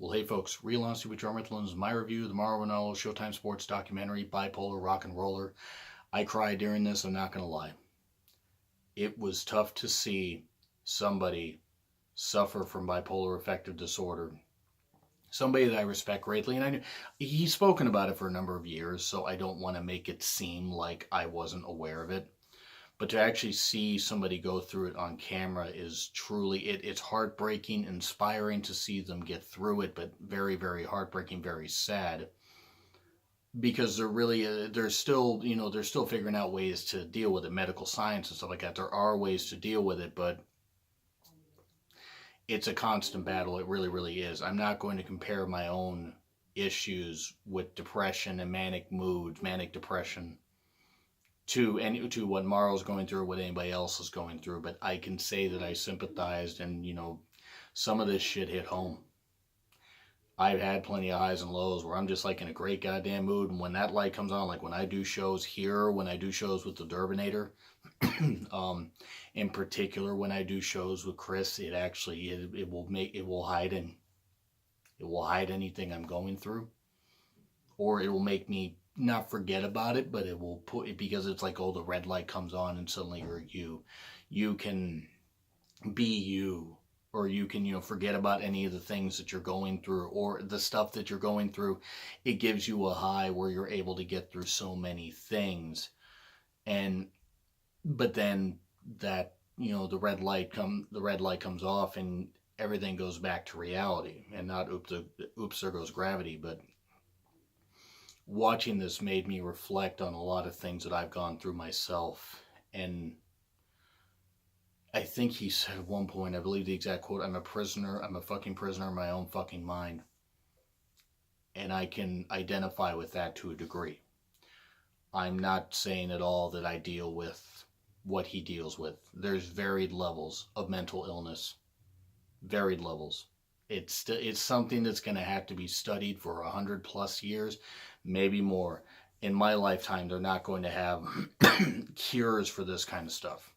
Well, hey folks, Real Honesty with John Ritland is my review of the Mauro Ranallo Showtime Sports documentary, Bipolar Rock and Roller. I cried during this, I'm not going to lie. It was tough to see somebody suffer from bipolar affective disorder. Somebody that I respect greatly, and he's spoken about it for a number of years, so I don't want to make it seem like I wasn't aware of it. But to actually see somebody go through it on camera is truly it's heartbreaking, inspiring to see them get through it, but very, very heartbreaking, very sad, because they're really they're still they're still figuring out ways to deal with it, medical science and stuff like that. There are ways to deal with it, but it's a constant battle. It really, really is. I'm not going to compare my own issues with depression and manic moods, manic depression, to what Mauro's going through or what anybody else is going through, but I can say that I sympathized, and some of this shit hit home. I've had plenty of highs and lows where I'm just like in a great goddamn mood, and when that light comes on, like when I do shows here, when I do shows with the Durbinator, in particular when I do shows with Chris, it will hide anything I'm going through, or it will make me not forget about it, but it will put it, because it's like, oh, the red light comes on and suddenly you can be you, or you can forget about any of the things that you're going through or the stuff that you're going through. It gives you a high where you're able to get through so many things. And but then that the red light comes off and everything goes back to reality, and not oops there goes gravity. But watching this made me reflect on a lot of things that I've gone through myself. And I think he said at one point, I believe the exact quote, I'm a fucking prisoner in my own fucking mind. And I can identify with that to a degree. I'm not saying at all that I deal with what he deals with. There's varied levels of mental illness. Varied levels. It's something that's going to have to be studied for 100+ years, maybe more. In my lifetime, they're not going to have cures for this kind of stuff.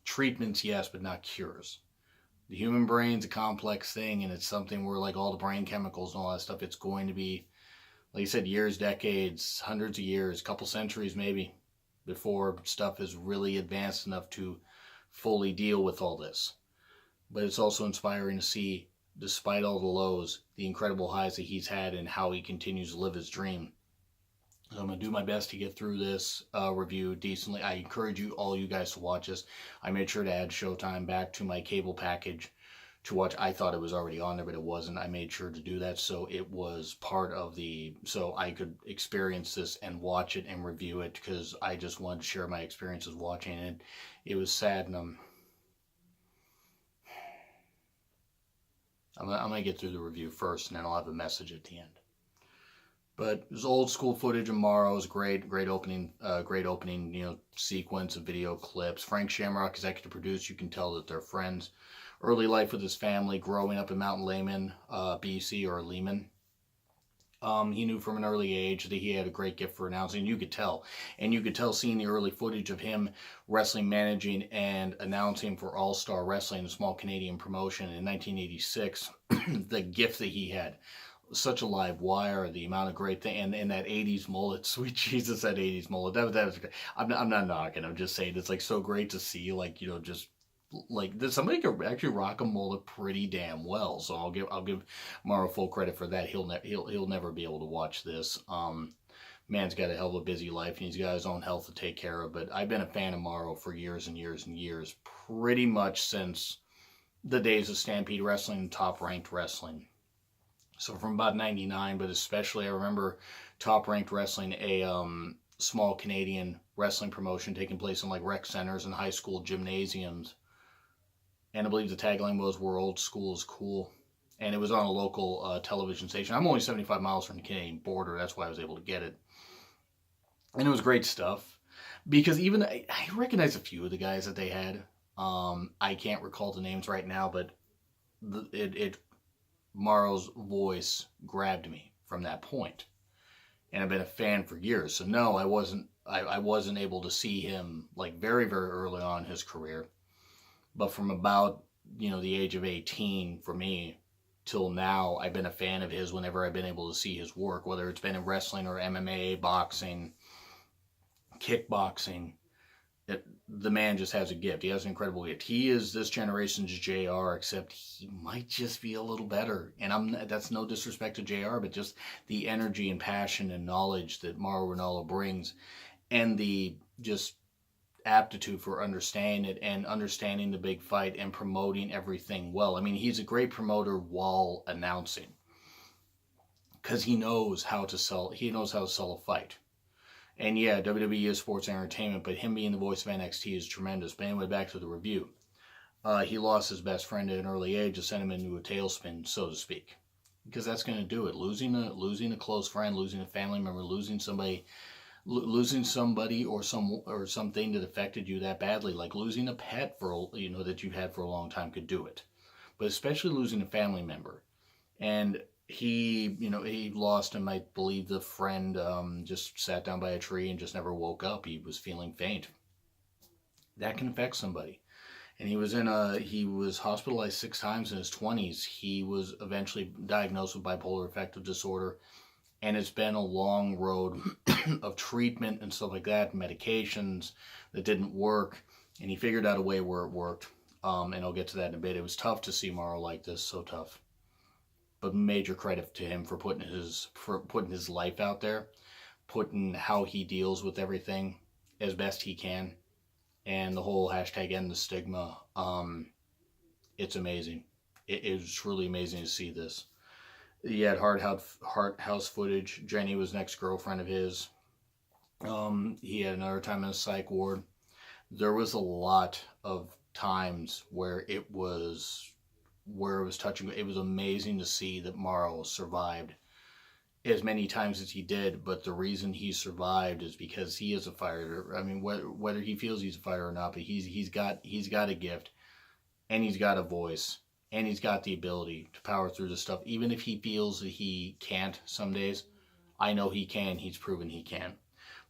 Treatments, yes, but not cures. The human brain's a complex thing, and it's something where, like, all the brain chemicals and all that stuff, it's going to be, like you said, years, decades, hundreds of years, couple centuries maybe, before stuff is really advanced enough to fully deal with all this. But it's also inspiring to see, despite all the lows, the incredible highs that he's had and how he continues to live his dream. So I'm going to do my best to get through this review decently. I encourage all you guys to watch this. I made sure to add Showtime back to my cable package to watch. I thought it was already on there, but it wasn't. I made sure to do that so it was part of so I could experience this and watch it and review it, because I just wanted to share my experiences watching it. It was sad, and I'm going to get through the review first, and then I'll have a message at the end. But it was old school footage of Mauro's great opening sequence of video clips. Frank Shamrock, executive producer. You can tell that they're friends. Early life with his family, growing up in Mountain Lehman, BC, or Lehman. He knew from an early age that he had a great gift for announcing. You could tell. And you could tell seeing the early footage of him wrestling, managing, and announcing for All Star Wrestling, a small Canadian promotion in 1986. The gift that he had. Such a live wire, the amount of great thing, and that 80s mullet, sweet Jesus, that 80s mullet, that was great. I'm not knocking, I'm just saying it's like so great to see, like, just like somebody could actually rock a mullet pretty damn well. So I'll give Mauro full credit for that. He'll never be able to watch this. Man's got a hell of a busy life, and he's got his own health to take care of. But I've been a fan of Mauro for years and years and years, pretty much since the days of Stampede Wrestling and Top Ranked Wrestling. So from about 99, but especially I remember Top Ranked Wrestling, a small Canadian wrestling promotion taking place in like rec centers and high school gymnasiums. And I believe the tagline was, "Where old school is cool." And it was on a local television station. I'm only 75 miles from the Canadian border. That's why I was able to get it. And it was great stuff. Because even, I recognize a few of the guys that they had. I can't recall the names right now, but Mauro's voice grabbed me from that point, and I've been a fan for years. So no, I wasn't able to see him like very, very early on in his career, but from about the age of 18 for me till now, I've been a fan of his whenever I've been able to see his work, whether it's been in wrestling or MMA, boxing, kickboxing. The man just has a gift. He has an incredible gift. He is this generation's JR, except he might just be a little better. And that's no disrespect to JR, but just the energy and passion and knowledge that Mauro Ranallo brings, and the just aptitude for understanding it and understanding the big fight and promoting everything well. I mean, he's a great promoter while announcing, because he knows how to sell. He knows how to sell a fight. And yeah, WWE is sports entertainment, but him being the voice of NXT is tremendous. But anyway, back to the review. He lost his best friend at an early age to send him into a tailspin, so to speak. Because that's going to do it. Losing a close friend, losing a family member, losing somebody or something that affected you that badly, like losing a pet that you've had for a long time, could do it. But especially losing a family member. And he lost him. I believe the friend just sat down by a tree and just never woke up. He was feeling faint. That can affect somebody. And he was hospitalized 6 times in his 20s. He was eventually diagnosed with bipolar affective disorder. And it's been a long road of treatment and stuff like that, medications that didn't work. And he figured out a way where it worked. And I'll get to that in a bit. It was tough to see Mauro like this, so tough. But major credit to him for putting his life out there, putting how he deals with everything as best he can, and the whole hashtag end the stigma. It's amazing. It is truly amazing to see this. He had Heart House footage. Jenny was an ex-girlfriend of his. He had another time in a psych ward. There was a lot of times where it was touching. It was amazing to see that Mauro survived as many times as he did, but the reason he survived is because he is a fighter. I mean, whether he feels he's a fighter or not, but he's got a gift, and he's got a voice, and he's got the ability to power through this stuff. Even if he feels that he can't some days, I know he can. He's proven he can.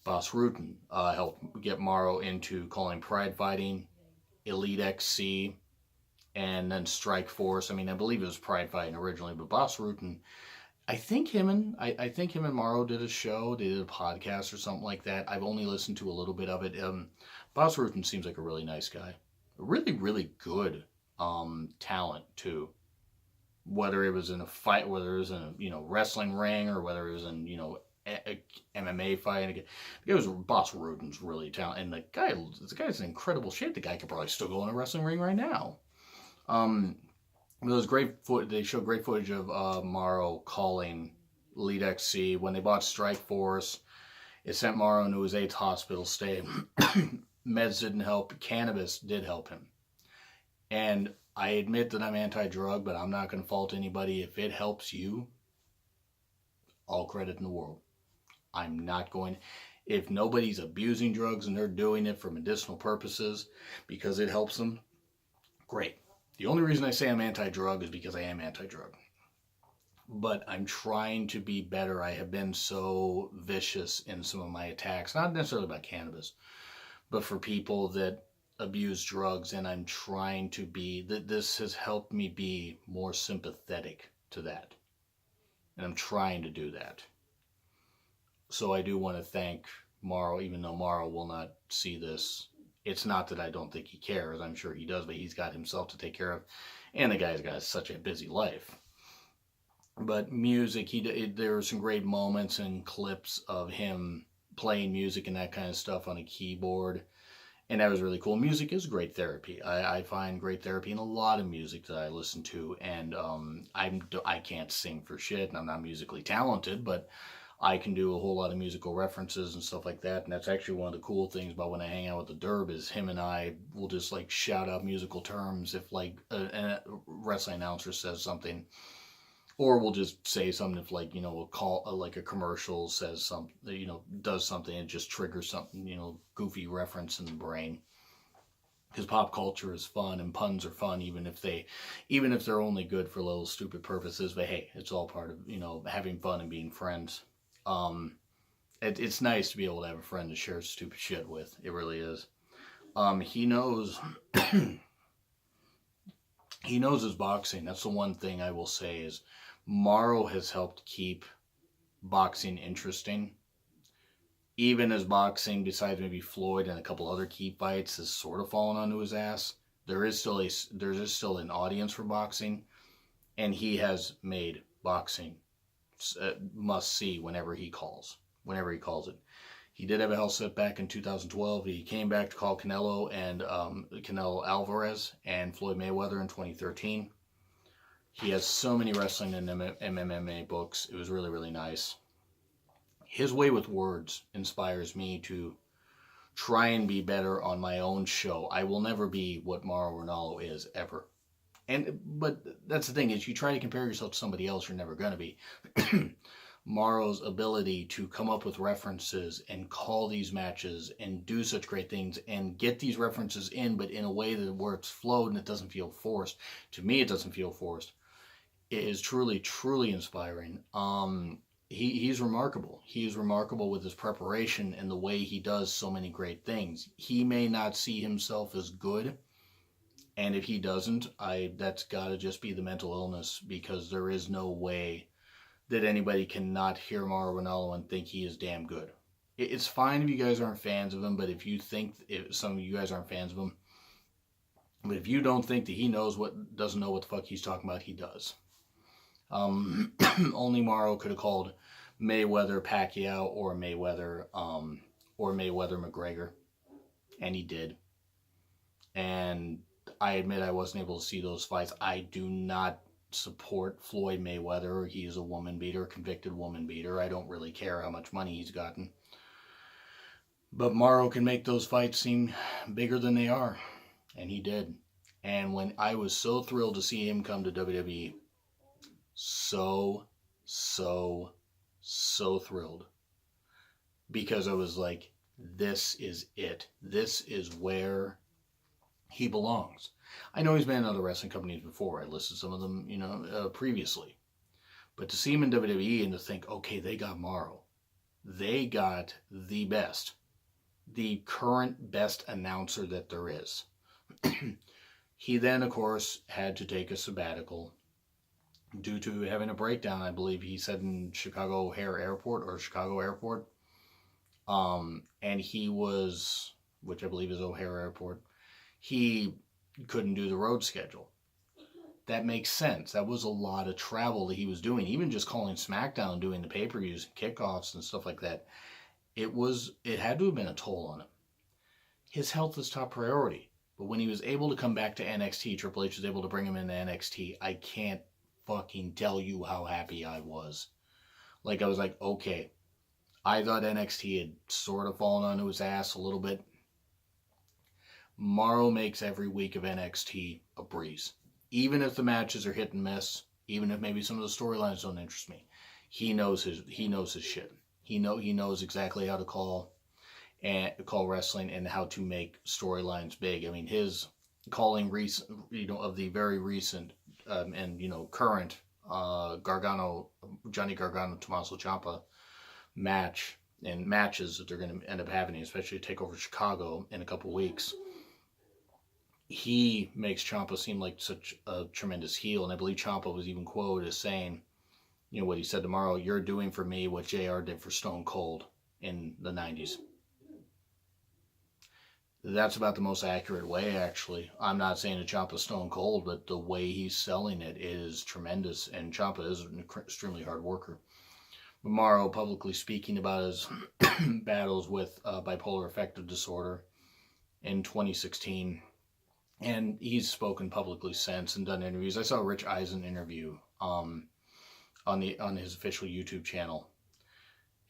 Boss Rutan helped get Mauro into calling Pride Fighting, Elite XC, and then Strike Force. I mean, I believe it was Pride Fighting originally, but Boss Rutan, I think him and Mauro did a show. They did a podcast or something like that. I've only listened to a little bit of it. Boss Rutan seems like a really nice guy. Really, really good talent too. Whether it was in a fight, whether it was in a wrestling ring, or whether it was in a MMA fight. It was Boss Rutan's really talented, and the guy's in incredible shape. The guy could probably still go in a wrestling ring right now. It was they showed great footage of Mauro calling Elite XC. When they bought Strike Force, it sent Mauro into his 8th hospital stay. Meds didn't help. Cannabis did help him. And I admit that I'm anti-drug, but I'm not going to fault anybody. If it helps you, all credit in the world. I'm not going... If nobody's abusing drugs and they're doing it for medicinal purposes because it helps them, great. The only reason I say I'm anti-drug is because I am anti-drug. But I'm trying to be better. I have been so vicious in some of my attacks, not necessarily about cannabis, but for people that abuse drugs, and I'm trying to be, this has helped me be more sympathetic to that. And I'm trying to do that. So I do want to thank Mauro, even though Mauro will not see this. It's not that I don't think he cares. I'm sure he does, but he's got himself to take care of. And the guy's got such a busy life. But music, there were some great moments and clips of him playing music and that kind of stuff on a keyboard. And that was really cool. Music is great therapy. I find great therapy in a lot of music that I listen to. And I can't sing for shit, and I'm not musically talented, but I can do a whole lot of musical references and stuff like that. And that's actually one of the cool things about when I hang out with the Derb, is him and I will just like shout out musical terms if like a wrestling announcer says something. Or we'll just say something if like, like a commercial says something, does something, and just triggers something, goofy reference in the brain. Because pop culture is fun and puns are fun, even if they're only good for little stupid purposes. But hey, it's all part of, having fun and being friends. It's nice to be able to have a friend to share stupid shit with. It really is. He knows he knows his boxing. That's the one thing I will say is Mauro has helped keep boxing interesting. Even as boxing, besides maybe Floyd and a couple other key fights, has sort of fallen onto his ass, there is still an audience for boxing, and he has made boxing must see whenever he calls it. He did have a health setback in 2012. He came back to call Canelo and Canelo Alvarez and Floyd Mayweather in 2013. He has so many wrestling and MMA books. It was really, really nice. His way with words inspires me to try and be better on my own show. I will never be what Mauro Ranallo is, ever. But that's the thing, is you try to compare yourself to somebody else, you're never going to be. Mauro's ability to come up with references and call these matches and do such great things and get these references in, but in a way that where it's flowed and it doesn't feel forced. To me, it doesn't feel forced. It is truly, truly inspiring. He's remarkable. He is remarkable with his preparation and the way he does so many great things. He may not see himself as good, and if he doesn't, that's got to just be the mental illness, because there is no way that anybody cannot hear Mauro Ranallo and think he is damn good. It's fine if you guys aren't fans of him, but if some of you guys aren't fans of him, but if you don't think that he doesn't know what the fuck he's talking about, he does. Only Mauro could have called Mayweather Pacquiao or Mayweather McGregor, and he did. And I admit I wasn't able to see those fights. I do not support Floyd Mayweather. He is a woman beater, convicted woman beater. I don't really care how much money he's gotten. But Mauro can make those fights seem bigger than they are, and he did. And when I was so thrilled to see him come to WWE, so thrilled, because I was like, this is it. This is where he belongs. I know he's been in other wrestling companies before. I listed some of them, previously. But to see him in WWE and to think, okay, they got Mauro. They got the best. The current best announcer that there is. He then, of course, had to take a sabbatical due to having a breakdown, I believe he said, in Chicago Airport. And he was, which I believe is O'Hare Airport, he couldn't do the road schedule. That makes sense. That was a lot of travel that he was doing. Even just calling SmackDown, doing the pay-per-views and kickoffs and stuff like that. It had to have been a toll on him. His health is top priority. But when he was able to come back to NXT, Triple H was able to bring him into NXT, I can't fucking tell you how happy I was. Like, I was like, okay. I thought NXT had sort of fallen onto his ass a little bit. Mauro makes every week of NXT a breeze. Even if the matches are hit and miss, even if maybe some of the storylines don't interest me, he knows his shit. He knows exactly how to call wrestling and how to make storylines big. I mean, his calling of the very recent and current Johnny Gargano Tommaso Ciampa match and matches that they're going to end up having, especially take over Chicago in a couple weeks. He makes Ciampa seem like such a tremendous heel, and I believe Ciampa was even quoted as saying, what he said to Mauro, "You're doing for me what JR did for Stone Cold in the 90s. That's about the most accurate way, actually. I'm not saying that Ciampa's Stone Cold, but the way he's selling it is tremendous, and Ciampa is an extremely hard worker. But Mauro publicly speaking about his battles with bipolar affective disorder in 2016, and he's spoken publicly since and done interviews. I saw a Rich Eisen interview on his official YouTube channel.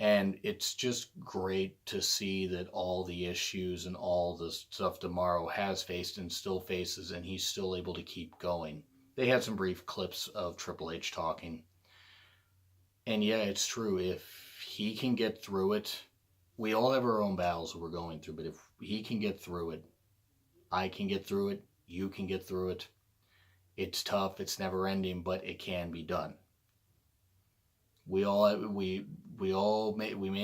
And it's just great to see that all the issues and all the stuff that Mauro has faced and still faces, and he's still able to keep going. They had some brief clips of Triple H talking. And yeah, it's true. If he can get through it, we all have our own battles that we're going through, but if he can get through it, I can get through it, you can get through it. It's tough, it's never ending, but it can be done. We may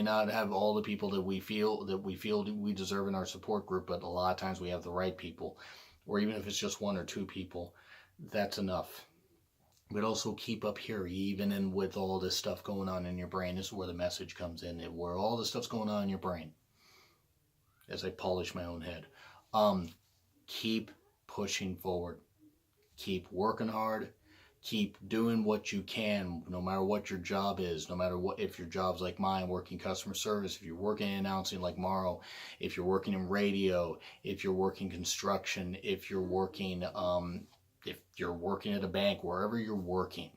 not have all the people that we feel we deserve in our support group, but a lot of times we have the right people, or even if it's just one or two people That's enough. But also keep up here, even in with all this stuff going on in your brain. This is where the message comes in, where all this stuff's going on in your brain. As I polish my own head, um, keep pushing forward. Keep working hard. Keep doing what you can, no matter what your job is, no matter what, if your job's like mine, working customer service, if you're working in announcing like Mauro, if you're working in radio, if you're working construction, if you're working at a bank, wherever you're working,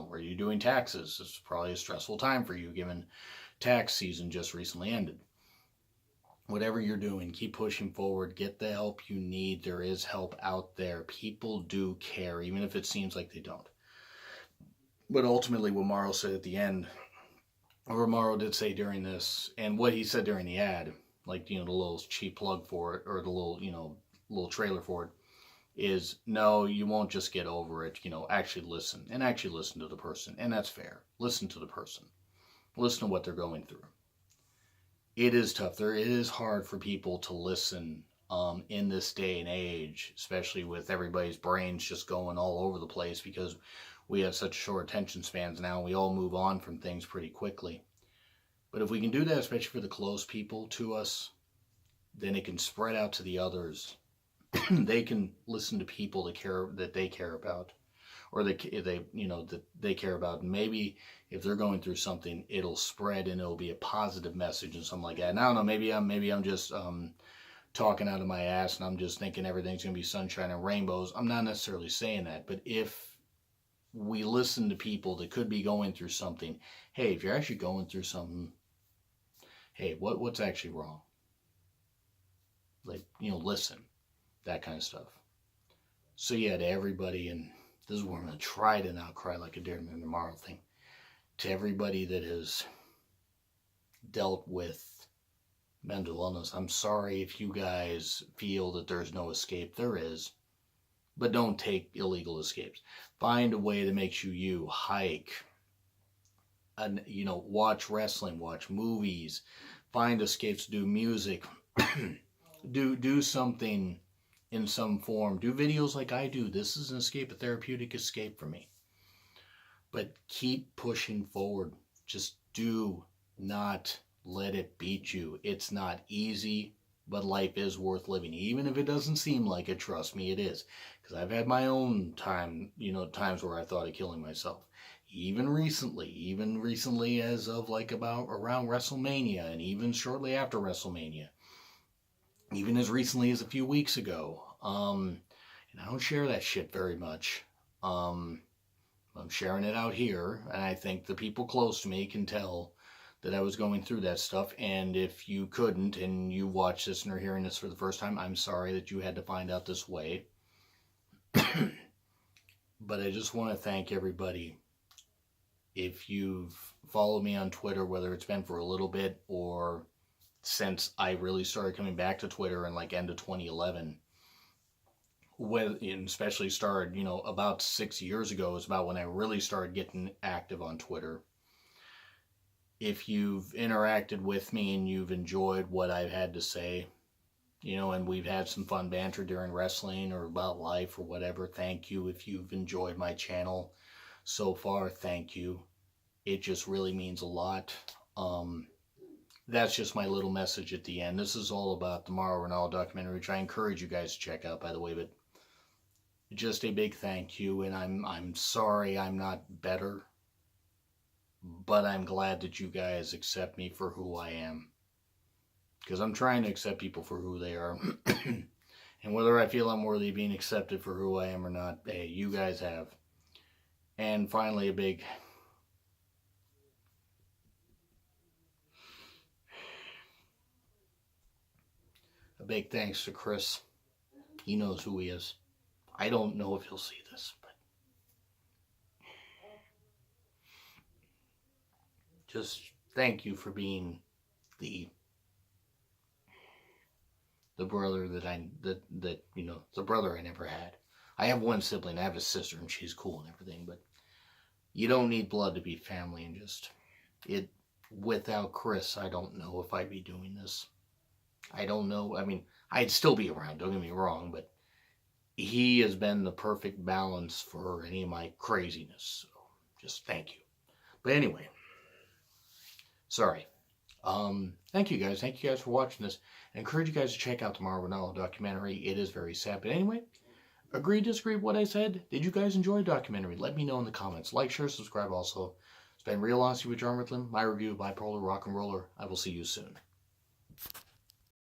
where you're doing taxes, it's probably a stressful time for you given tax season just recently ended. Whatever you're doing, keep pushing forward. Get the help you need. There is help out there. People do care, even if it seems like they don't. But ultimately, what Mauro said at the end, or Mauro did say during this, and what he said during the ad, like, the little cheap plug for it, or the little trailer for it, is no, you won't just get over it. Actually listen, and actually listen to the person. And that's fair. Listen to the person. Listen to what they're going through. It is tough. It is hard for people to listen in this day and age, especially with everybody's brains just going all over the place because we have such short attention spans now. We all move on from things pretty quickly. But if we can do that, especially for the close people to us, then it can spread out to the others. They can listen to people that they care about, or that they care about. And maybe if they're going through something, it'll spread and it'll be a positive message and something like that. And I don't know, maybe I'm just talking out of my ass and I'm just thinking everything's gonna be sunshine and rainbows. I'm not necessarily saying that, but if we listen to people that could be going through something, hey, if you're actually going through something, hey, what's actually wrong? Like, listen, that kind of stuff. So yeah, to everybody, and this is where I'm gonna try to not cry like a deer in the Mauro thing. To everybody that has dealt with mental illness, I'm sorry if you guys feel that there's no escape. There is, but don't take illegal escapes. Find a way that makes you hike, and watch wrestling, watch movies, find escapes, do music, do something in some form. Do videos like I do. This is an escape, a therapeutic escape for me. But keep pushing forward. Just do not let it beat you. It's not easy, but life is worth living. Even if it doesn't seem like it, trust me, it is. Because I've had my own times where I thought of killing myself. Even recently as of like about around WrestleMania, and even shortly after WrestleMania. Even as recently as a few weeks ago. And I don't share that shit very much. I'm sharing it out here, and I think the people close to me can tell that I was going through that stuff. And if you couldn't, and you watch this and are hearing this for the first time, I'm sorry that you had to find out this way. But I just want to thank everybody. If you've followed me on Twitter, whether it's been for a little bit or since I really started coming back to Twitter in like end of 2011, and especially started, about 6 years ago is about when I really started getting active on Twitter. If you've interacted with me and you've enjoyed what I've had to say, and we've had some fun banter during wrestling or about life or whatever, thank you. If you've enjoyed my channel so far, thank you. It just really means a lot. That's just my little message at the end. This is all about the Mauro Ranallo documentary, which I encourage you guys to check out, by the way, but just a big thank you, and I'm sorry I'm not better, but I'm glad that you guys accept me for who I am, because I'm trying to accept people for who they are, and whether I feel I'm worthy of being accepted for who I am or not, hey, you guys have. And finally, a big thanks to Chris. He knows who he is. I don't know if he'll see this, but just thank you for being the brother the brother I never had. I have one sibling. I have a sister, and she's cool and everything, but you don't need blood to be family. And just without Chris, I don't know if I'd be doing this. I don't know. I mean, I'd still be around. Don't get me wrong, but he has been the perfect balance for any of my craziness. So just thank you. But anyway, sorry. Thank you guys. Thank you guys for watching this. I encourage you guys to check out the Mauro Ranallo documentary. It is very sad. But anyway, agree, disagree with what I said? Did you guys enjoy the documentary? Let me know in the comments. Like, share, subscribe also. It's been Real Honesty with John Rickland, my review of Bipolar Rock and Roller. I will see you soon.